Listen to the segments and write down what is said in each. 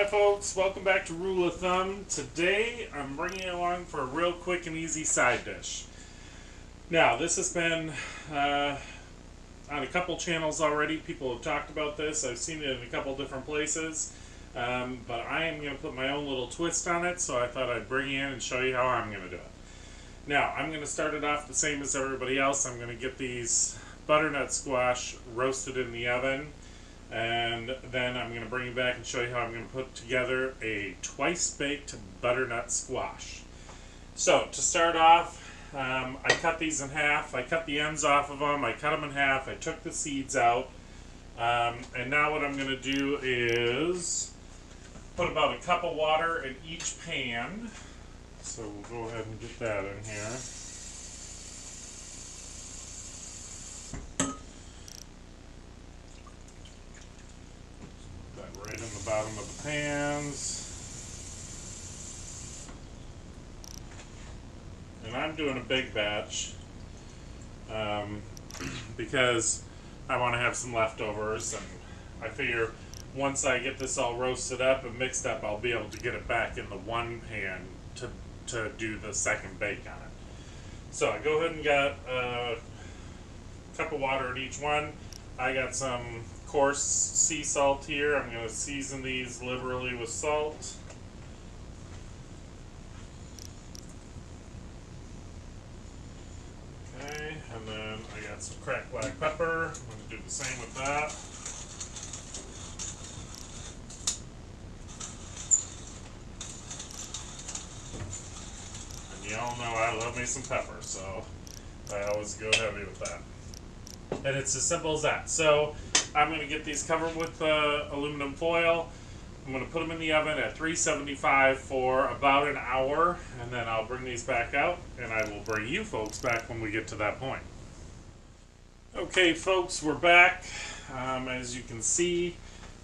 Hi folks, welcome back to Rule of Thumb. Today I'm bringing you along for a real quick and easy side dish. Now this has been on a couple channels already. People have talked about this. I've seen it in a couple different places. But I am going to put my own little twist on it, so I thought I'd bring you in and show you how I'm going to do it. Now I'm going to start it off the same as everybody else. I'm going to get these butternut squash roasted in the oven. And then I'm going to bring you back and show you how I'm going to put together a twice baked butternut squash. So to start off, I cut these in half. I cut the ends off of them. I cut them in half. I took the seeds out. And now what I'm going to do is put about a cup of water in each pan. So we'll go ahead and get that in here. Right in the bottom of the pans. And I'm doing a big batch because I want to have some leftovers, and I figure once I get this all roasted up and mixed up, I'll be able to get it back in the one pan to do the second bake on it. So I go ahead and got a cup of water in each one. I got some coarse sea salt here. I'm going to season these liberally with salt. Okay, and then I got some cracked black pepper. I'm going to do the same with that. And you all know I love me some pepper, so I always go heavy with that. And it's as simple as that. So I'm going to get these covered with aluminum foil. I'm going to put them in the oven at 375 for about an hour, and then I'll bring these back out, and I will bring you folks back when we get to that point. Okay folks, we're back. As you can see,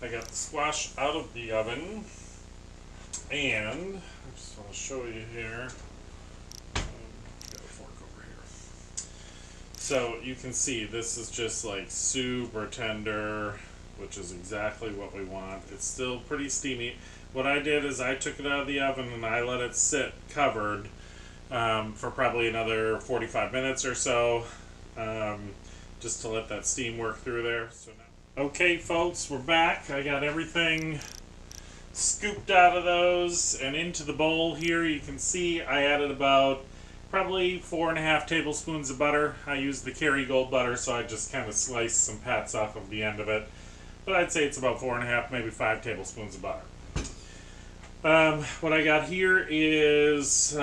I got the squash out of the oven, and I just want to show you here. So you can see this is just like super tender, which is exactly what we want. It's still pretty steamy. What I did is I took it out of the oven and I let it sit covered for probably another 45 minutes or so, just to let that steam work through there. So now, okay folks, we're back. I got everything scooped out of those and into the bowl here. You can see I added about probably 4.5 tablespoons of butter. I used the Kerrygold butter, so I just kind of sliced some pats off of the end of it. But I'd say it's about 4.5, maybe 5 tablespoons of butter. What I got here is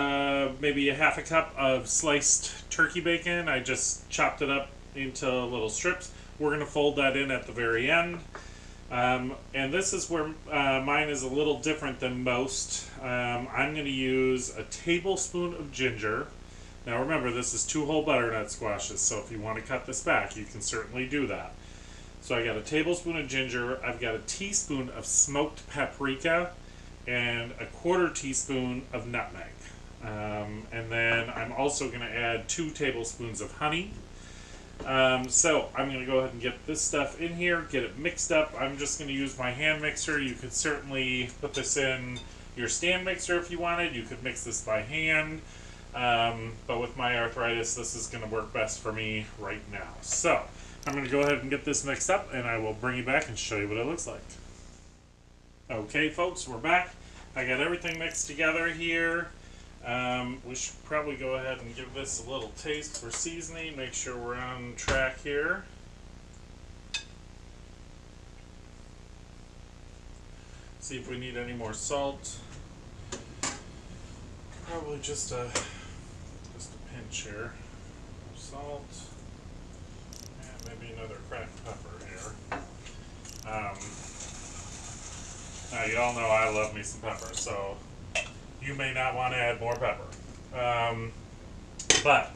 maybe a half a cup of sliced turkey bacon. I just chopped it up into little strips. We're going to fold that in at the very end. And this is where mine is a little different than most. I'm going to use a tablespoon of ginger. Now remember, this is 2 whole butternut squashes, so if you want to cut this back, you can certainly do that. So I got a tablespoon of ginger, I've got a teaspoon of smoked paprika, and a 1/4 teaspoon of nutmeg. And then I'm also going to add 2 tablespoons of honey. So I'm going to go ahead and get this stuff in here, get it mixed up. I'm just going to use my hand mixer. You could certainly put this in your stand mixer if you wanted. You could mix this by hand. But with my arthritis, this is going to work best for me right now. So I'm going to go ahead and get this mixed up, and I will bring you back and show you what it looks like. Okay folks, we're back. I got everything mixed together here. We should probably go ahead and give this a little taste for seasoning, make sure we're on track here. See if we need any more salt. Probably just a pinch here of salt, and maybe another cracked pepper here. Now you all know I love me some pepper, so you may not want to add more pepper. But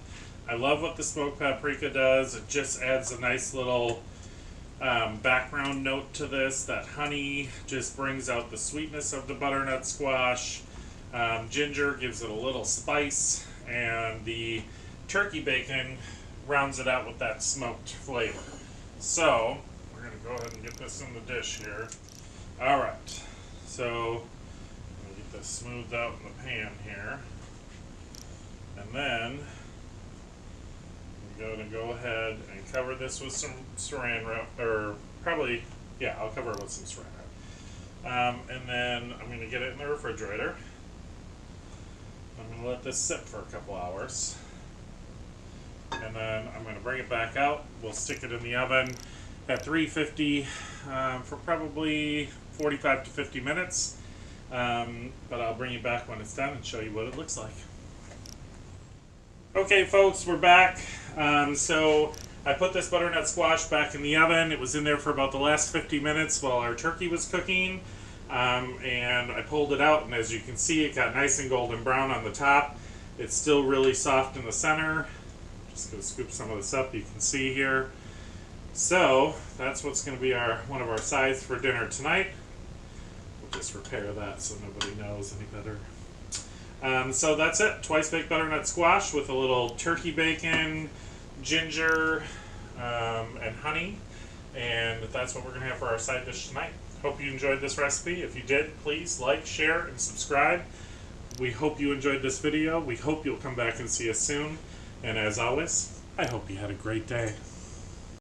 I love what the smoked paprika does. It just adds a nice little background note to this. That honey just brings out the sweetness of the butternut squash. Ginger gives it a little spice, and the turkey bacon rounds it out with that smoked flavor. So we're going to go ahead and get this in the dish here. Alright, So let me get this smoothed out in the pan here. And then I'm going to go ahead and cover this with some saran wrap, or probably, yeah, I'll cover it with some saran wrap. And then I'm going to get it in the refrigerator. I'm going to let this sit for a couple hours. And then I'm going to bring it back out. We'll stick it in the oven at 350 for probably 45 to 50 minutes. But I'll bring you back when it's done and show you what it looks like. Okay folks, we're back. So I put this butternut squash back in the oven. It was in there for about the last 50 minutes while our turkey was cooking. And I pulled it out, and as you can see, it got nice and golden brown on the top. It's still really soft in the center. Just going to scoop some of this up, you can see here. So that's what's going to be one of our sides for dinner tonight. We'll just repair that so nobody knows any better. So that's it. Twice baked butternut squash with a little turkey bacon, ginger, and honey. And that's what we're going to have for our side dish tonight. Hope you enjoyed this recipe. If you did, please like, share, and subscribe. We hope you enjoyed this video. We hope you'll come back and see us soon. And as always, I hope you had a great day.